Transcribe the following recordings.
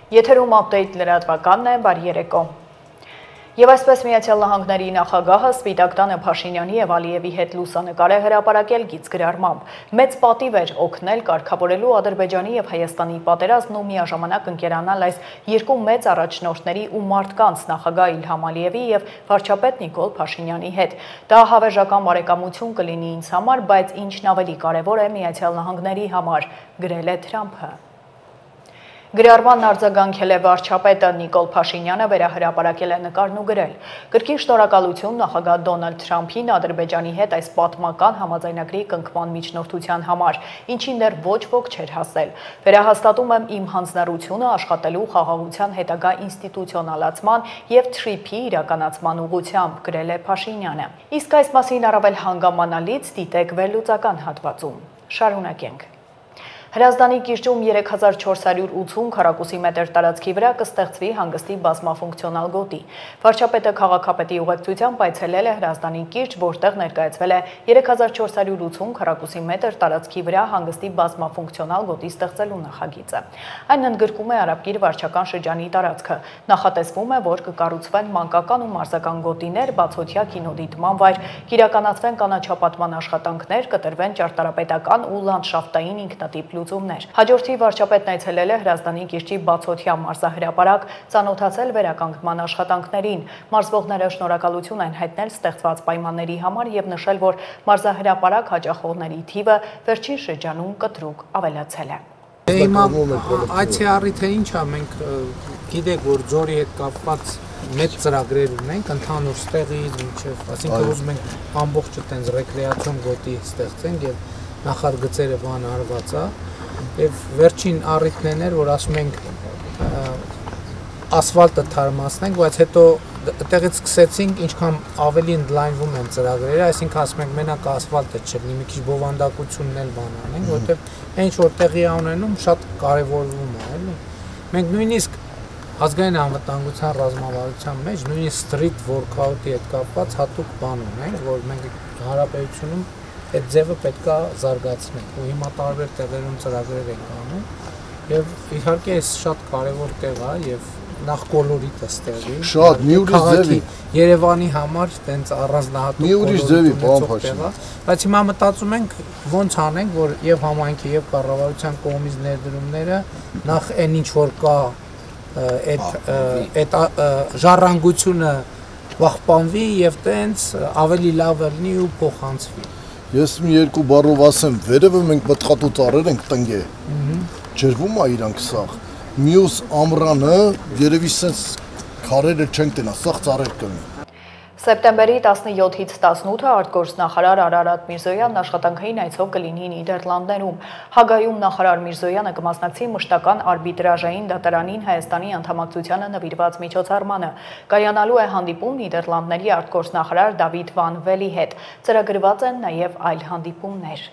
Եթերում update լրատվականն է, բարի երեկո։ Եվ այսպես Միացյալ Նահանգների նախագահը Սպիտակ տանը Փաշինյանի եւ Ալիևի հետ լուսանկար է հրապարակել գիծ գրառմամբ։ Մեծ պատիվ էր օգնել կարգավորելու Ադրբեջանի եւ Հայաստանի պատերազմն ու միաժամանակ ընկերանալ այս երկու մեծ առաջնորդների ու մարդկանց նախագահ Իլհամ Ալիևի եւ վարչապետ Նիկոլ Փաշինյանի հետ։ Դա հավերժական բարեկամություն կլինի ինձ համար, բայց ինչն ավելի կարեւոր է Միացյալ Նահանգների համար, գրել է Թրամփը։ Գրառմանն արձագանքել է վարչապետը Նիկոլ Փաշինյանը վերահրապարակել է նկարն ու գրել. Կրկին շնորհակալություն նախագահ Դոնալդ Թրամփին Ադրբեջանի հետ այս պատմական համաձայնագրի կնքման միջնորդության համար, ինչին դեռ ոչ ոք չէր հասել։ Վերահաստատում եմ իմ հանձնառությունը աշխատելու խաղաղության հետագա ինստիտուցիոնալացման եւ TRIP-ի իրականացման ուղղությամբ, գրել է Փաշինյանը։ Իսկ այս մասին առավել հանգամանալից դիտեք վերլուծական հատվածում։ Շարունակենք։ Հրազդանի կիրճում 3480 քառակուսի մետր տարածքի վրա կստեղծվի հանգստի բազմաֆունկցիոնալ գոտի։ Վարչապետը քաղաքապետի ուղեկցությամբ այցելել է Հրազդանի կիրճ, որտեղ ներկայացվել է 3480 քառակուսի մետր տարածքի վրա հանգստի բազմաֆունկցիոնալ գոտի ստեղծելու նախագիծը։ Այն ընդգրկում է Արաբկիր վարչական շրջանի տարածքը։ Նախատեսվում է, որ կկառուցվեն մանկական ու մարզական գոտիներ, բացօթյա կինոդիտման վայր, կիրականացվեն կանաչապատման աշխատանքներ, կտրվեն ճարտարապետական ու լանդշաֆտային ինքնատիպ լուծումներ։ Հաջորդի վարչապետն այցելել է Հրազդանի կիրճի բացօթյա մարզահրապարակ, ծանոթացել վերականգնման աշխատանքներին։ Մարզվողները շնորհակալություն են հայտնել ստեղծված պայմանների համար եւ նշել, որ մարզահրապարակ հաճախողների թիվը վերջին շրջանում կտրուկ ավելացել է։ Հիմա այցի առիթը ինչ է, մենք գիտեք, որ ձորի հետ կապված մեծ ծրագրեր ունենք, ընդհանուր ստեղից մինչև, այսինքն ուզում ենք ամբողջ այդպես ռեկրեացիոն գոտի ստեղծենք եւ նախագծերը բան արված է եւ վերջին առիթներն էր, որ ասում ենք ասֆալտը թարմացնենք, բայց հետո այդտեղից սկսեցինք ինչքան ավելի ընդլայնվում են ծրագրերը, այսինքն ասում ենք մենակ ասֆալտը չլինի, մի քիչ բովանդակությունն էլ բան անենք, որովհետեւ այն ինչ որ տեղի է ունենում շատ կարեւորվում է, էլի։ Մենք նույնիսկ ազգային անվտանգության ռազմավարության մեջ նույնիսկ street workout-ի հետ կապված հատուկ բան ունենք, որ մենք հանրապետությունում այդ ձևը պետք է զարգացնենք ու հիմա տարբեր տեղերում ծրագրեր ենք անում եւ իհարկե այս շատ կարեւոր տեղ է եւ նախ կոլորիտը ստեղծի շատ մի ուրիշ ձևի Երևանի համար տենց առանձնահատուկ մի ուրիշ ձևի բանփաշին բայց հիմա մտածում ենք ոնց անենք որ եւ համայնքի եւ կառավարության կողմից ներդրումները նախ այն ինչ որ կա այդ ժառանգությունը պահպանվի եւ տենց ավելի լավ լինի ու փոխանցվի Ես մի երկու բառով ասեմ, վերևը մենք մտխատու ծառեր ենք տնգե, ջրվում է իրանք սաղ, մյուս ամռանը երևի սենց քարերը չենք տնա, սաղ ծառեր կլինի։ Սեպտեմբերի 17-ից 18-ը արտգործնախարար Արարատ Միրզոյանն աշխատանքային այցով կլինի Նիդերլանդներում։ Հագայում նախարար Միրզոյանը կմասնակցի մշտական արբիտրաժային դատարանին Հայաստանի անդամակցությանը նվիրված միջոցառմանը։ Կայանալու է հանդիպում Նիդերլանդների արտգործնախարար Դավիթ Վան Վելի հետ։ Ծրագրված են նաև այլ հանդիպումներ։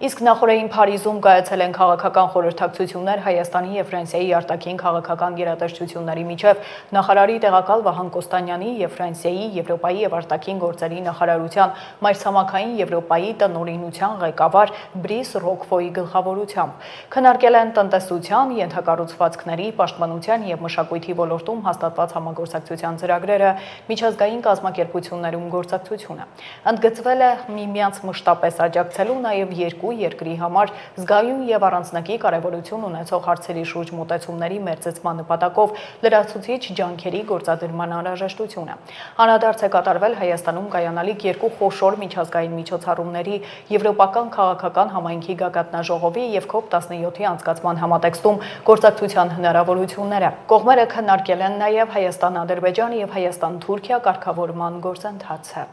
Իսկ նախորդին Փարիզում կայացել են քաղաքական խորհրդակցություններ Հայաստանի եւ Ֆրանսիայի արտաքին քաղաքական գերատեսչությունների միջև նախարարի տեղակալ Վահան Կոստանյանի եւ Ֆրանսիայի Եվրոպայի եւ արտաքին գործերի նախարարության մայրցամաքային Եվրոպայի տնօրինության ղեկավար Բրիս Ռոկվոյի գլխավորությամբ քննարկել են տնտեսության, ենթակառուցվածքների, պաշտպանության եւ մշակույթի ոլորտում հաստատված համագործակցության ծրագրերը, միջազգային կազմակերպություններում գործակցությունը։ Ընդգծվել է միմյանց մշտապես աջակցելու նաեւ երկու երկրի համար զգայուն եւ առանձնակի կարեւորություն ունեցող հարցերի շուրջ մոտեցումների մերձեցման նպատակով լրացուցիչ ջանքերի գործադրման անհրաժեշտությունը։ Անդրադարձ է կատարվել Հայաստանում կայանալիք երկու խոշոր միջազգային միջոցառումների Եվրոպական քաղաքական համայնքի գագաթնաժողովի եւ COP17-ի անցկացման համատեքստում գործակցության հնարավորությունները։ Կողմերը քննարկել են նաեւ Հայաստան-Ադրբեջան եւ Հայաստան-Թուրքիա կարգավորման գործընթացը։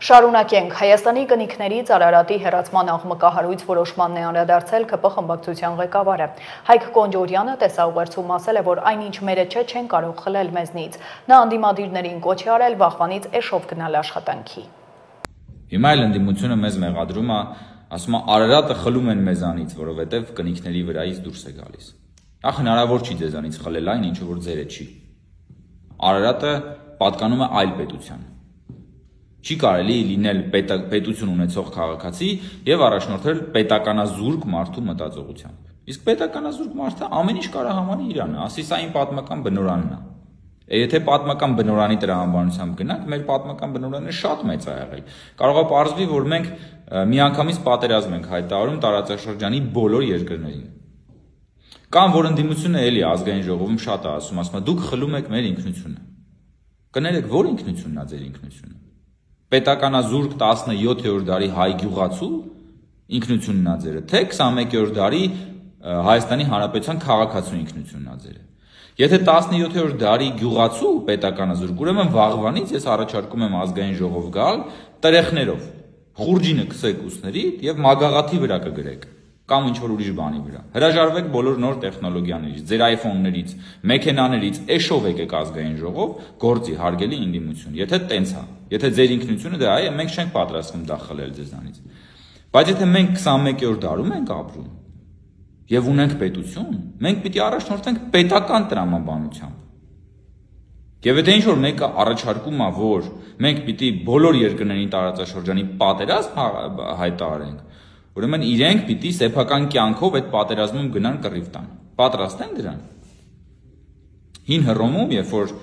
Շարունակենք Հայաստանի կնիքներից Արարատի հեռացման աղմկահարույց որոշմանն է անդրադարձել ԿՊ խմբակցության ղեկավարը։ Հայկ Կոնջորյանը տեսաուղերձում ասել է, որ այնինչ մերը չեն կարող խլել մեզնից։ Նա անդիմադիրներին կոչ է արել վախվանից էշով գնալ աշխատանքի։ Հիմա էլ ընդդիմությունը մեզ մեղադրում է, ասում է Արարատը խլում են մեզանից, որովհետև կնիքների վրայից դուրս է գալիս։ Ախ հնարավոր չի ձեզանից խլել այն, ինչը որ ձերը չի։ Արարատը պատկանում է այլ պետության։ Չի կարելի լինել պետություն ունեցող քաղաքացի եւ առաջնորդել պետականազուրկ մարդու մտածողությամբ։ Իսկ պետականազուրկ մարդը ամեն ինչ կարող համանի իրանը, ասի սա իմ պատմական բնորանն է։ Եթե պատմական բնորանի տրամաբանությամբ գնանք, մեր պատմական բնորանը շատ մեծ է եղել։ Կարող է պարզվի, որ մենք միանգամից պատերազմ ենք հայտարարում տարածաշրջանի բոլոր երկրներին։ Կամ որ ընդդիմությունը էլի ազգային ժողովում շատ է ասում, ասում է դուք խլում եք մեր ինքնությունը։ Կներեք, որ ինքնությունն է ձեր ինքնությունը։ Պետականազուրկ 17-րդ դարի հայ գյուղացու ինքնությունն է ձերը, թե 21-րդ դարի Հայաստանի Հանրապետության քաղաքացու ինքնությունն է ձերը։ Եթե 17-րդ դարի գյուղացու պետականազուրկ, ուրեմն վաղվանից ես առաջարկում եմ ազգային ժողով գալ տրեխներով, խուրջինը քսեք ուսներից եւ մագաղաթի վրա կգրեք կամ ինչ որ ուրիշ բանի վրա։ Հրաժարվեք բոլոր նոր տեխնոլոգիաներից, ձեր iPhone-ներից, մեքենաներից, էշով եկեք ազգային ժողով, գործի հարգելի ինդիմություն։ Եթե տենց է, եթե ձեր ինքնությունը դա է, մենք չենք պատրաստվում դա խլել ձեզանից։ Բայց եթե մենք 21-րդ դարում ենք ապրում եւ ունենք պետություն, մենք պիտի առաջնորդենք պետական տրամաբանությամբ։ Եվ եթե ինչ-որ մեկը առաջարկում է, որ մենք պիտի բոլոր երկրների տարածաշրջանի պատերազմ հայտարարենք, ուրեմն իրենք պիտի սեփական կյանքով այդ պատերազմում գնան կռիվ տան։ Պատրաստ են դրան։ Հին Հռոմում, երբ որ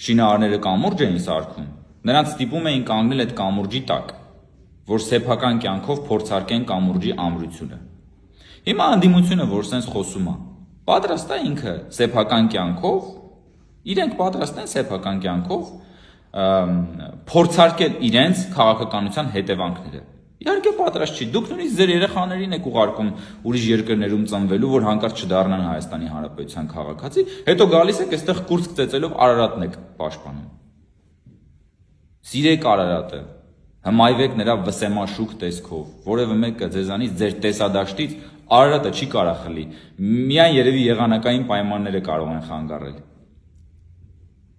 շինարարները կամուրջ էին սարքում, նրանց ստիպում էին կանգնել այդ կամուրջի տակ, որ սեփական կյանքով փորձարկեն կամուրջի ամրությունը։ Հիմա անդիմությունը, որ սենց խոսում է, պատրաստ է ինքը սեփական կյանքով, իրենք պատրաստ են սեփական կյանքով փորձարկել իրենց քաղաքականության հետևանքները։ Իհարկե պատրաստ չի։ Դուք նույնիսկ ձեր երեխաներին եք ուղարկում ուրիշ երկրներում ծնվելու, որ հանկարծ չդառնան Հայաստանի Հանրապետության քաղաքացի, հետո գալիս եք այստեղ կուրսկ ծեծելով Արարատն եք պաշտպանում։ Սիրեք Արարատը, հմայվեք նրա վսեմաշուկ տեսքով, որևէ մեկը ձեզանից ձեր տեսադաշտից Արարատը չի կարող խլի, միայն երևի եղանակային պայմանները կարող են խանգարել։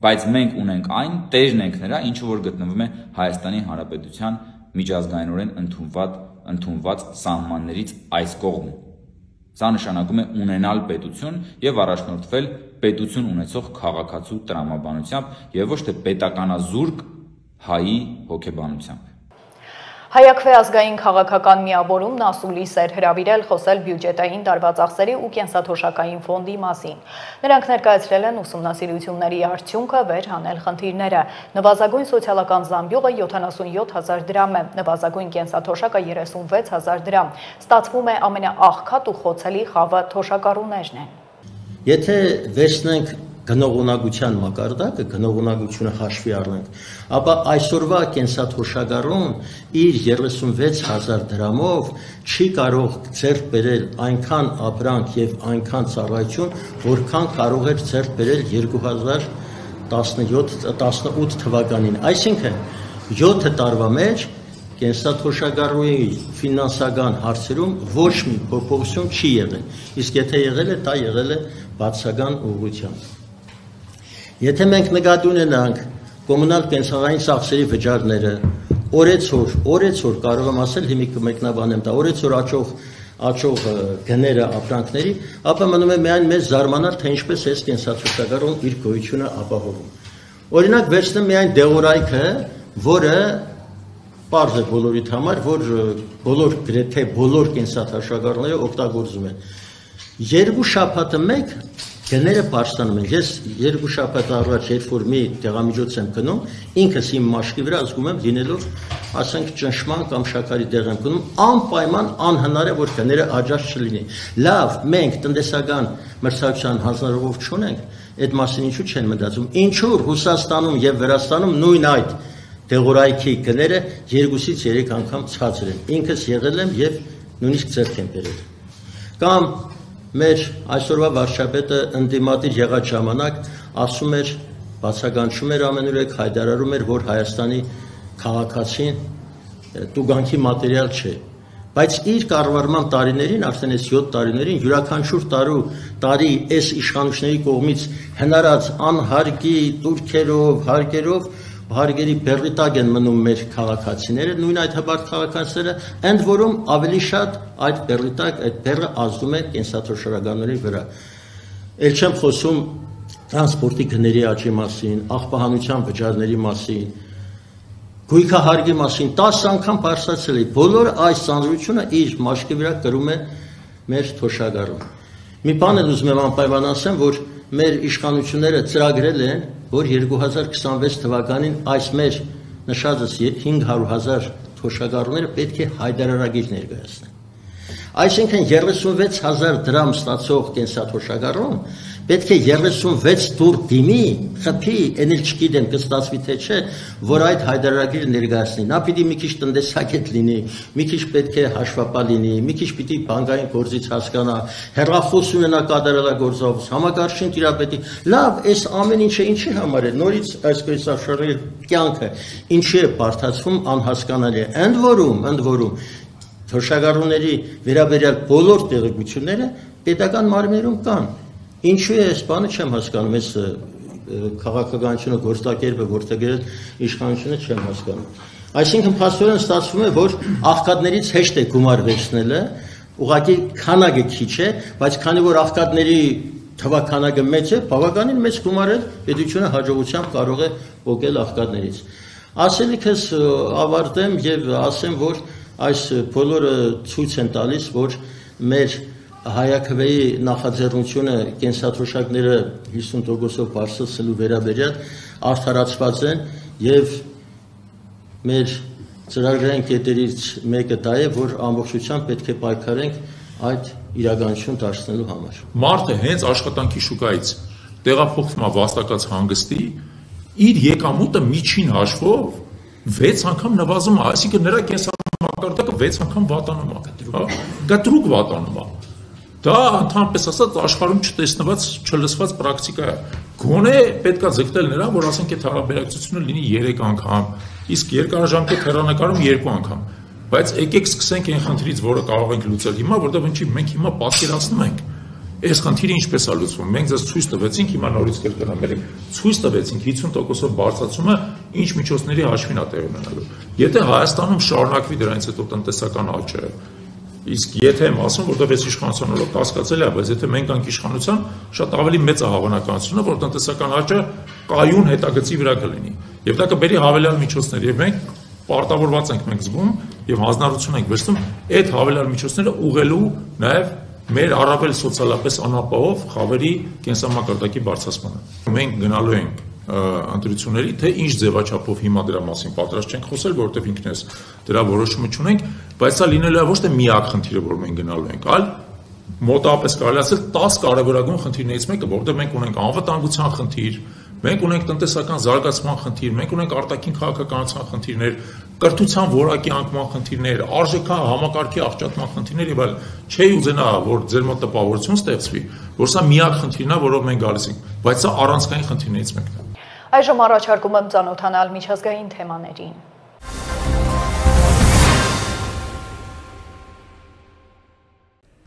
Բայց մենք ունենք այն, տերն ենք նրա, ինչը որ գտնվում է Հայաստանի Հանրապետության միջազգայինորեն ընդունված սահմաններից այս կողմում։ Սա նշանակում է ունենալ պետություն եւ առաջնորդվել պետություն ունեցող քաղաքացու տրամաբանությամբ եւ ոչ թե պետականազուրկ հայի հոգեբանությամբ։ Հայաքվե ազգային քաղաքական միավորումն ասուլիս էր հրավիրել խոսել բյուջետային տարվածախսերի ու կենսաթոշակային ֆոնդի մասին։ Նրանք ներկայացրել են ուսումնասիրությունների արդյունքը վեր հանել խնդիրները։ Նվազագույն սոցիալական զամբյուղը 77,000 դրամ է, նվազագույն կենսաթոշակը 36,000 դրամ։ Ստացվում է ամենաաղքատ ու խոցելի խավը թոշակառուներն են։ Եթե վերցնենք գնողունակության մակարդակը, գնողունակությունը հաշվի առնենք, ապա այսօրվա կենսաթոշակառուն իր 36,000 դրամով չի կարող ձեռք բերել այնքան ապրանք եւ այնքան ծառայություն, որքան կարող էր ձեռք բերել 2017-18 թվականին։ Այսինքն 7 տարվա մեջ կենսաթոշակառուի ֆինանսական հարցերում ոչ մի փոփոխություն չի եղել, իսկ եթե եղել է, դա եղել է բացական ուղղությամբ։ Եթե մենք նկատի ունենանք կոմունալ կենսաղային ծախսերի վճարները, օրեցօր կարող եմ ասել, հիմա կմեկնաբանեմ դա, օրեցօր աճող գները ապրանքների, ապա մնում է միայն մեզ զարմանալ, թե ինչպես է կենսաթոշակառուն իր գոյությունը ապահովում։ Օրինակ վերցնեմ միայն դեղորայքը, որը պարզ է բոլորիդ համար, որ գրեթե բոլոր կենսաթոշակառուները օգտագործում են։ Երկու շաբաթը մեկ գները պարզանում են։ Ես երկու շաբաթ առաջ երբ որ մի դեղամիջոց եմ գնում, ինքս իմ մաշկի վրա զգում եմ լինելով, ասենք ճնշման կամ շաքարի դեղ եմ գնում, անպայման անհնար է որ գները աջած չլինի։ Լավ, մենք տնտեսական մրցակցության հանձնարարով չունենք, այդ մասին ինչու չեն մտածում։ Ինչու Ռուսաստանում եւ Վրաստանում նույն այդ դեղորայքի գները 2-ից 3 անգամ ցածր են։ Ինքս եղել եմ եւ նույնիսկ ձեռք եմ բերել։ Կամ մեր այսօրվա վարչապետը ընդդիմադիր եղած ժամանակ ասում էր, բացականչում էր ամենուրեք, հայտարարում էր, որ Հայաստանի քաղաքացին տուգանքի մատերիալ չէ։ Բայց իր կառավարման տարիներին, արդեն այս 7 տարիներին յուրաքանչյուր տարի այս իշխանությունների կողմից հնարած անհարգի տուրքերով, հարգերի բեռի տակ են մնում մեր քաղաքացիները, նույն այդ հպարտ քաղաքացիները, ընդ որում ավելի շատ այդ բեռի տակ, այդ բեռը ազդում է կենսաթոշակառուների վրա։ Էլ չեմ խոսում տրանսպորտի գների աճի մասին, աղբահանության վճարների մասին, գույքահարգի մասին, 10 անգամ բարձրացել է։ Բոլոր այս ծանրությունը իր մաշկի վրա կրում է մեր թոշակառուն։ Մի բան էլ ուզում եմ անպայման ասեմ, որ մեր իշխանությունները ծրագրել են, որ 2026 թվականին այս մեր նշածս 500,000 թոշակառուները պետք է հայտարարագիր ներկայացնեն։ Այսինքն 36,000 դրամ ստացող կենսաթոշակառուն պետք է 36 տուր դիմի, խփի, էնել չգիտեմ կստացվի թե չէ, որ այդ հայտարարագիրը ներկայացնի։ Նա պիտի մի քիչ տնտեսագետ լինի, մի քիչ պետք է հաշվապահ լինի, մի քիչ պիտի բանկային գործից հասկանա, հեռախոս ունենա կատարելագործող, համակարգչին տիրապետի։ Լավ, այս ամեն ինչը ինչի համար է, նորից այսպես աշխարհի կյանքը ինչի է բարդացվում անհասկանալի է։ Ընդ որում թոշակառուների վերաբերյալ բոլոր տեղեկությունները պետական մարմիններում կան։ Ինչու է այս բանը չեմ հասկանում, այս քաղաքականությունը գործակերպը որտեղել իշխանությունը չեմ հասկանում։ Այսինքն փաստորեն ստացվում է, որ աղքատներից հեշտ է գումար վերցնելը, ուղղակի քանակը քիչ է, բայց քանի որ աղքատների թվաքանակը մեծ է, բավականին մեծ գումար է պետությունը հաջողությամբ կարող է օգնել աղքատներից։ Ասելիքս ավարտեմ եւ ասեմ, որ այս բոլորը ցույց են տալիս, որ մեր հայաքվեի նախաձեռնությունը կենսաթոշակները 50%-ով բարձրացնելու վերաբերյալ արդարացված են եւ մեր ծրագրային կետերից մեկը դա է, որ ամբողջությամբ պետք է պայքարենք այդ իրականություն դարձնելու համար։ Մարդը հենց աշխատանքի շուկայից տեղափոխվում է վաստակած հանգստի, իր եկամուտը միջին հաշվով 6 անգամ նվազում է, այսինքն նրա կենսամակարդակը 6 անգամ վատանում է, կտրուկ վատանում է։ Դա ընդհանրապես ասած աշխարհում չտեսնված, չլսված պրակտիկա է։ Գոնե պետքա ձգտել նրան, որ ասենք այդ հարաբերակցությունը լինի 3 անգամ, իսկ երկարաժամկետ հեռանկարում 2 անգամ։ Բայց եկեք սկսենք այն խնդրից, որը կարող ենք լուծել հիմա, որտեղ ինչի մենք հիմա պատկերացնում ենք։ Այս խնդիրը ինչպես է լուծվում։ Մենք ձեզ ցույց տվեցինք, հիմա նորից կրկնեմ, ցույց տվեցինք 50%-ով բարձրացումը ինչ միջոցների հաշվին է տեղ ունենալու։ Եթե Հայաստանում շարունակվի դրանից հետո տնտեսական աճը, իսկ եթե եմ ասում, որտեղ այս իշխանությունը լոկ կասկածել է, բայց եթե մենք անք իշխանության, շատ ավելի մեծ է հավանականությունը, որ տնտեսական աճը կայուն հետագծի վրա կլինի։ Եվ դա կբերի հավելյալ միջոցներ, եւ մենք պարտավորված ենք մենք զգում եւ հանձնարարություն ենք վերցնում այդ հավելյալ միջոցները ուղղելու նաեւ մեր առավել սոցիալապես անապահով խավերի կենսամակարդակի բարձրացմանը։ Մենք գնալու ենք ընտրությունների, թե ինչ ձևաչափով հիմա դրա մասին պատրաստ չենք խոսել, որովհետև ինքներս դրա որոշումը չունենք, բայց սա լինելու է ոչ թե միակ խնդիրը, որ մենք գնալու ենք, այլ մոտավորապես կարելի ասել 10 կարևորագույն խնդիրներից մեկը, որովհետև մենք ունենք անվտանգության խնդիր, մենք ունենք տնտեսական զարգացման խնդիր, մենք ունենք արտաքին քաղաքականության խնդիրներ, կրթության որակի անկման խնդիրներ, արժեքա համակարգի աղճատման խնդիրներ եւ այլն։ Չէի ուզենա, որ ձեր մոտ տպավորություն ստեղծվի, որ սա միակ խնդիրն է, որով մենք գալիս ենք, բայց սա առանցքային խնդիրներից մեկն է։ Այժմ առաջարկում եմ ծանոթանալ միջազգային թեմաներին։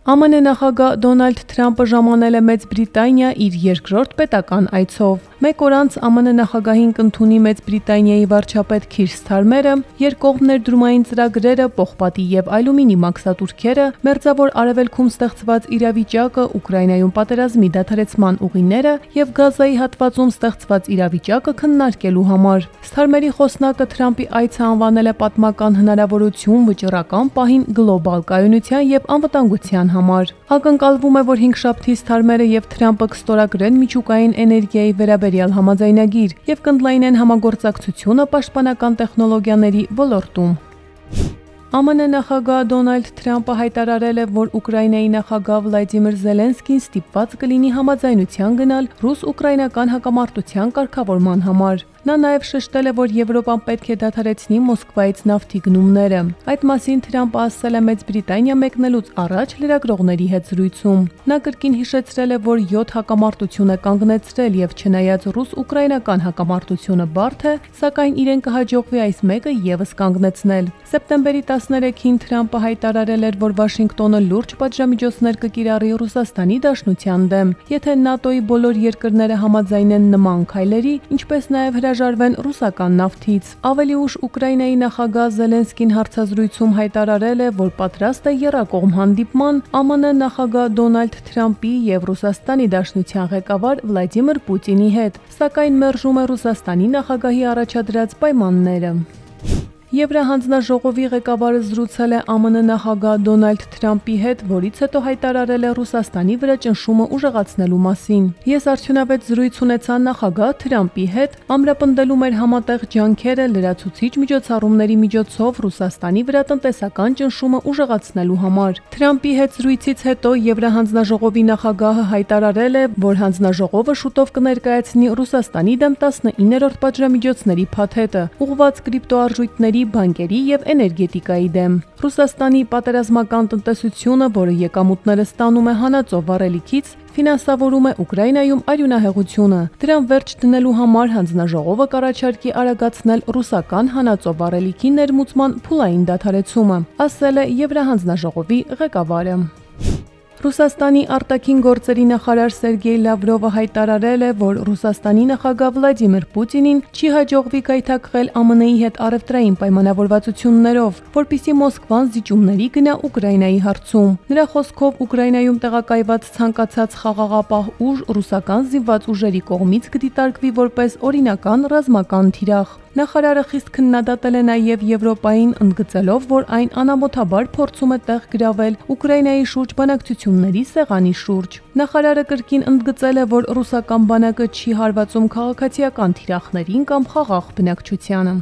ԱՄՆ նախագահ Դոնալդ Թրամփը ժամանել է Մեծ Բրիտանիա իր երկրորդ պետական այցով։ Մեկ օր անց ԱՄՆ նախագահին կընդունի Մեծ Բրիտանիայի վարչապետ Քիր Սթարմերը, երկկողմ ներդրումային ծրագրերը, պողպատի եւ ալյումինի մաքսատուրքերը, մերձավոր արևելքում ստեղծված իրավիճակը, Ուկրաինայում պատերազմի դադարեցման ուղիները եւ Գազայի հատվածում ստեղծված իրավիճակը քննարկելու համար։ Սթարմերի խոսնակը Թրամփի այցը անվանել է պատմական հնարավորություն վճռական պահին գլոբալ կայունության եւ անվտանգության համար։ Ակնկալվում է, որ 5-շաբթի Սթարմերը եւ Թրամփը կստորագրեն միջուկային էներգիայի վերաբերյալ համաձայնագիր եւ կընդլայնեն համագործակցությունը պաշտպանական տեխնոլոգիաների ոլորտում։ ԱՄՆ նախագահ Դոնալդ Թրամփը հայտարարել է, որ Ուկրաինայի նախագահ Վլադիմիր Զելենսկին ստիպված կլինի համաձայնության գնալ ռուս-ուկրաինական հակամարտության կարգավորման համար։ Նա նաև շեշտել է, որ Եվրոպան պետք է դադարեցնի Մոսկվայից նավթի գնումները։ Այդ մասին Թրամփը ասել է Մեծ Բրիտանիա մեկնելուց առաջ լրագրողների հետ զրույցում։ Նա կրկին հիշեցրել է, որ 7 հակամարտություն է կանգնեցրել եւ չնայած ռուս-ուկրաինական հակամարտությունը բարդ է, սակայն իրեն կհաջողվի այս մեկը եւս կանգնեցնել։ Սեպտեմբերի 13-ին Թրամփը հայտարարել էր, որ Վաշինգտոնը լուրջ պատժամիջոցներ կկիրառի Ռուսաստանի Դաշնության դեմ, եթե ՆԱՏՕ-ի բոլոր երկրները համաձայնեն նման քայլերի, ինչպես նաև հրաժարվեն ռուսական նավթից։ Ավելի ուշ Ուկրաինայի նախագահ Զելենսկին հարցազրույցում հայտարարել է, որ պատրաստ է եռակողմ հանդիպման ԱՄՆ նախագահ Դոնալդ Թրամփի եւ Ռուսաստանի Դաշնության ղեկավար Վլադիմիր Պուտինի հետ, սակայն մերժում է Ռուսաստանի նախագահի առաջադրած պայմանները։ Եվրահանձնաժողովի ղեկավարը զրուցել է ԱՄՆ նախագահ Դոնալդ Թրամփի հետ, որից հետո հայտարարել է Ռուսաստանի վրա ճնշումը ուժեղացնելու մասին։ Ես արդյունավետ զրույց ունեցա նախագահ Թրամփի հետ, ամրապնդելու մեր համատեղ ջանքերը լրացուցիչ միջոցառումների միջոցով Ռուսաստանի վրա տնտեսական ճնշումը ուժեղացնելու համար։ Թրամփի հետ զրույցից հետո Եվրահանձնաժողովի նախագահը հայտարարել է, որ հանձնաժողովը շուտով կներկայացնի Ռուսաստանի դեմ 19-րդ պատժամիջոցների փաթեթը, ուղղված կրիպտոարժույթների, բանկերի եւ էներգետիկայի դեմ։ Ռուսաստանի պատերազմական տնտեսությունը, որը եկամուտները ստանում է հանածո վառելիքից, ֆինանսավորում է Ուկրաինայում արյունահեղությունը։ Դրան վերջ դնելու համար հանձնաժողովը կառաջարկի արագացնել ռուսական հանածո վառելիքի ներմուծման փուլային դադարեցումը, ասել է Եվրահանձնաժողովի ղեկավարը։ Ռուսաստանի արտաքին գործերի նախարար Սերգեյ Լավրովը հայտարարել է, որ Ռուսաստանի նախագահ Վլադիմիր Պուտինին չի հաջողվի կայթակղել ԱՄՆ-ի հետ առևտրային պայմանավորվածություններով, որպեսզի Մոսկվան զիջումների գնա Ուկրաինայի հարցում։ Նրա խոսքով Ուկրաինայում տեղակայված ցանկացած խաղաղապահ ուժ ռուսական զինված ուժերի կողմից կդիտարկվի որպես օրինական ռազմական թիրախ։ Նախարարը խիստ քննադատել է նաև Եվրոպային, ընդգծելով, որ այն անամոթաբար փորձում է տեղ գրավել Ուկրաինայի շուրջ բանակցությունների սեղանի շուրջ։ Նախարարը կրկին ընդգծել է, որ ռուսական բանակը չի հարվածում քաղաքացիական թիրախներին կամ խաղաղ բնակչությանը։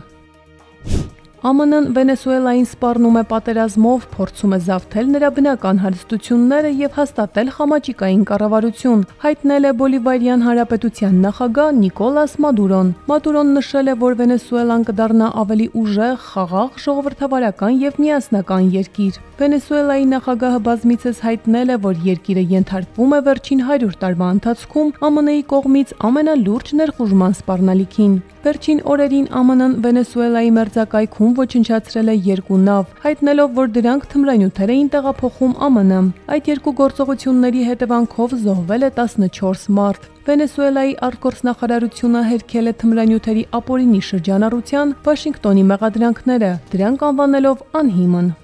ԱՄՆ-ն Վենեսուելային սպառնում է պատերազմով, փորձում է զավթել նրա բնական հարստությունները եւ հաստատել խամաճիկային կառավարություն, հայտնել է Բոլիվարյան Հանրապետության նախագահ Նիկոլաս Մադուրոն։ Մադուրոն նշել է, որ Վենեսուելան կդառնա ավելի ուժեղ, խաղաղ, ժողովրդավարական եւ միասնական երկիր։ Վենեսուելայի նախագահը բազմիցս հայտնել է, որ երկիրը ենթարկվում է վերջին 100 տարվա ընթացքում ԱՄՆ-ի կողմից ամենալուրջ ներխուժման սպառնալիքին։ Վերջին օրերին ԱՄՆ-ն Վենեսուելայի մերձակայքում ոչնչացրել է 2 նավ, հայտնելով, որ դրանք թմրանյութեր էին տեղափոխում ԱՄՆ։ Այդ երկու գործողությունների հետևանքով զոհվել է 14 մարդ։ Վենեսուելայի արտգործնախարարությունը հերքել է թմրանյութերի ապօրինի շրջանառության Վաշինգտոնի մեղադրանքները, դրանք անվանելով անհիմն։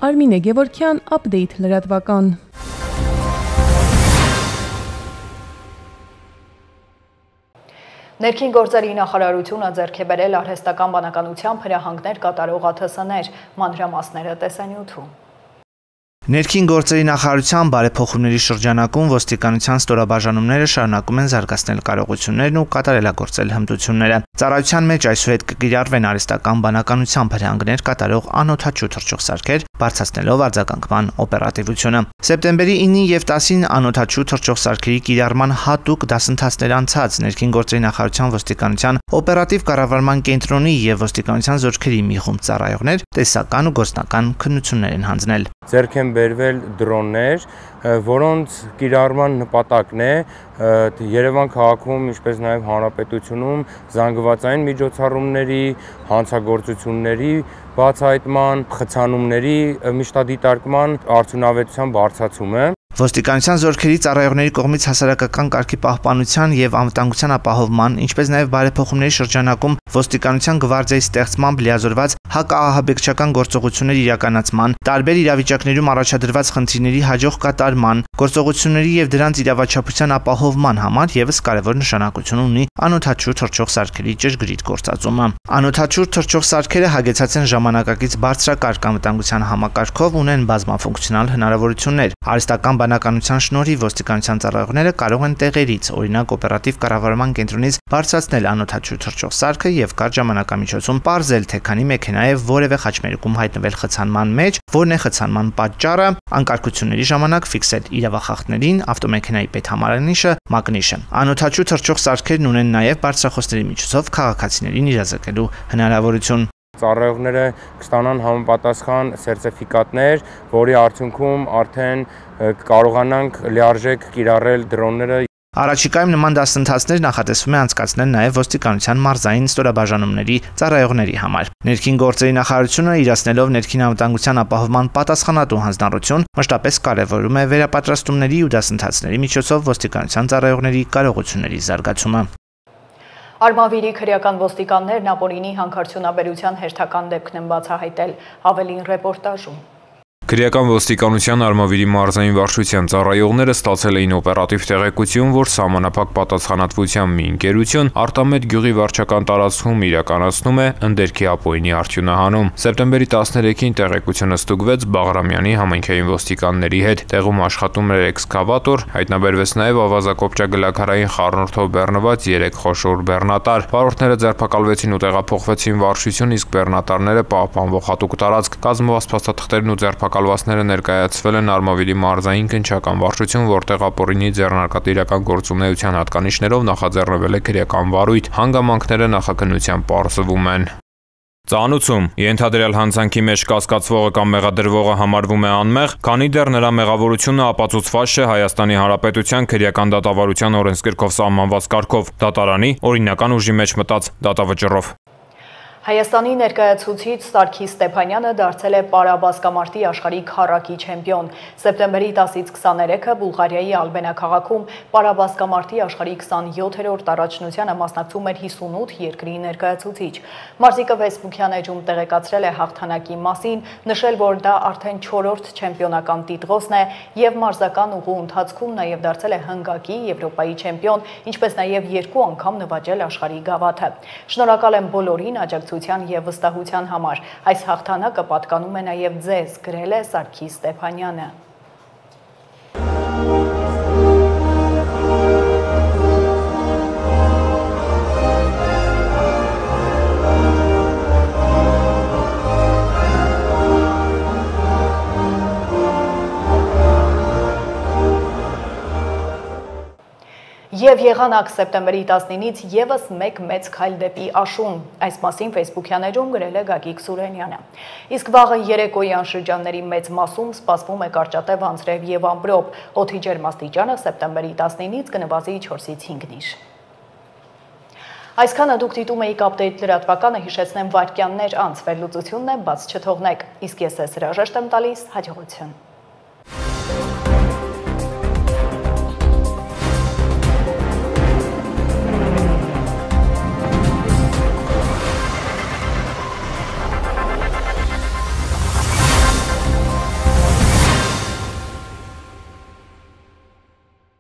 Արմինե Գևորգյան, Update լրատվական։ Ներքին գործերի նախարարությունը ձեռք է բերել արհեստական բանականությամբ հրահանգներ կատարող ԱԹՍ-ներ, մանրամասները տեսանյութում։ Ներքին գործերի նախարարության բարեփոխումների շրջանակում ոստիկանության ստորաբաժանումները շարունակում են զարգացնել կարողություններն ու կատարելագործել հմտությունները։ Ծառայության մեջ այսուհետ կկիրառվեն արհեստական բանականությամբ հրահանգներ կատարող անօդաչու թռչող սարքեր, բարձրացնելով արձագանքման օպերատիվությունը։ Սեպտեմբերի 9-ին եւ 10-ին անօդաչու թռչող սարքերի կիրառման հատուկ դասընթացներ անցած ներքին գործերի նախարարության ոստիկանության օպերատիվ կառավարման կենտրոնի եւ ոստիկանության զորքերի մի խումբ ծառայողներ տեսական ու գործնական քննություններ են հանձնել։ Ձեռք են բերվել դրոններ, որոնց կիրառման նպատակն է Երևան քաղաքում, ինչպես նաև հանրապետությունում զանգվածային միջոցառումների, հանցագործությունների բացահայտման, խցանումների միշտադիտարկման արդյունավետության բարձրացումը։ Ոստիկանության զորքերի ծառայողների կողմից հասարակական կարգի պահպանության եւ անվտանգության ապահովման, ինչպես նաեւ բարեփոխումների շրջանակում ոստիկանության գվարդիայի ստեղծմամբ լիազորված հակաահաբեկչական գործողությունների իրականացման, տարբեր իրավիճակներում առաջադրված խնդիրների հաջող կատարման, գործողությունների եւ դրանց իրավաչափության ապահովման համար եւս կարեւոր նշանակություն ունի անօդաչու թռչող սարքերի ճշգրիտ գործածումը։ Անօդաչու թռչող սարքերը հագեցած են ժամանակակից բարձրակարգ անվտանգության համակարգով, ունեն բազմաֆունկցիոնալ հնարավորություններ։ Արհեստական բանականության շնորհիվ ոստիկանության ծառայողները կարող են տեղերից, օրինակ օպերատիվ կառավարման կենտրոնից բարձրացնել անօդաչու թռչող սարքը եւ կարճ ժամանակամիջոցում պարզել, թե քանի մեքենա է որևէ խաչմերուկում հայտնվել խցանման մեջ, որն է խցանման պատճառը, անկարգությունների ժամանակ ֆիքսել իրավախախտներին, ավտոմեքենայի պետհամարանիշը, մակնիշը։ Անօդաչու թռչող սարքերն ունեն նաեւ բարձրախոսների միջոցով քաղաքացիներին իրազեկելու հնարավորություն։ Ծառայողները կստանան համապատասխան սերտիֆիկատներ, որի արդյունքում արդեն կարողանանք լիարժեք կիրառել դրոնները։ Առաջիկայում նման դասընթացներ նախատեսվում է անցկացնել նաև ոստիկանության մարզային ստորաբաժանումների ծառայողների համար։ Ներքին գործերի նախարարությունը իրացնելով ներքին անվտանգության ապահովման պատասխանատու հանձնառություն մշտապես կարևորում է վերապատրաստումների ու դասընթացների միջոցով ոստիկանության ծառայողների կարողությունների զարգացումը։ Արմավիրի քրեական ոստիկաններն ապօրինի հանքարդյունաբերության հերթական դեպքն են բացահայտել, ավելին ռեպորտաժում։ Քրեական ոստիկանության Արմավիրի մարզային վարչության ծառայողները ստացել էին օպերատիվ տեղեկություն, որ սահմանափակ պատասխանատվությամբ մի ընկերություն Արտամետ գյուղի վարչական տարածքում իրականացնում է ընդերքի ապօրինի արդյունահանում։ Սեպտեմբերի 13-ին տեղեկությունը ստուգվեց Բաղրամյանի համայնքային ոստիկանների հետ։ Տեղում աշխատում էր էքսկավատոր, հայտնաբերվեց նաև ավազակոպճագլաքարային խառնուրդով բեռնված 3 խոշոր բեռնատար։ Վարորդները ձերբակալվեցին ու տեղափոխվեցին վարչություն, իսկ բեռնատարները պահպանվող հատուկ տարածք։ Կազմված փաստաթղթերն ու ձերբակալվածները ներկայացվել են Արմավիրի մարզային քննչական վարչություն, որտեղ ապօրինի ձեռնարկատիրական գործունեության հատկանիշներով նախաձեռնվել է քրեական վարույթ։ Հանգամանքները նախաքննությամբ պարզվում են։ Ծանուցում ենթադրյալ հանցանքի մեջ կասկածվողը կամ մեղադրվողը համարվում է անմեղ, քանի դեռ նրա մեղավորությունը ապացուցված չէ Հայաստանի Հանրապետության քրեական դատավարության օրենսգրքով սահմանված կարգով, դատարանի օրինական ուժի մեջ մտած դատավճռով։ Հայաստանի ներկայացուցիչ Սարգիս Ստեփանյանը դարձել է պարաբասկամարտի աշխարհի քառակի չեմպիոն։ Սեպտեմբերի 10-ից 23-ը Բուլղարիայի Ալբենա քաղաքում պարաբասկամարտի աշխարհի 27-րդ առաջնությանը մասնակցում էր 58 երկրի ներկայացուցիչ։ Մարզիկը Facebook-յան էջում տեղեկացրել է հաղթանակի մասին, նշել, որ դա արդեն 4-րդ չեմպիոնական տիտղոսն է եւ մարզական ուղու ընթացքում նաեւ դարձել է հնգակի Եվրոպայի չեմպիոն, ինչպես նաեւ 2 անգամ նվաճել աշխարհի գավաթը։ Շնորհակալ եմ բոլորին աջակցության եւ վստահության համար։ Այս հաղթանակը պատկանում է նաեւ ձեզ, գրել է Սարգիս Ստեփանյանը։ Եվ եղանակ սեպտեմբերի 19-ից եւս մեկ մեծ քայլ դեպի աշուն։ Այս մասին Facebook-յան էջում գրել է Գագիկ Սուրենյանը։ Իսկ վաղը երեկոյան շրջանների մեծ մասում սպասվում է կարճատև անձրև եւ ամպրոպ։ Օդի ջերմաստիճանը սեպտեմբերի 19-ից կնվազի 4-ից 5 Այսքանը դուք դիտում եք Update լրատվականը, հիշեցնեմ վայրկյաններ անց, վերլուծությունն է, բաց չթողնեք։ Իսկ ես հրաժեշտ եմ տալիս, հաջողություն։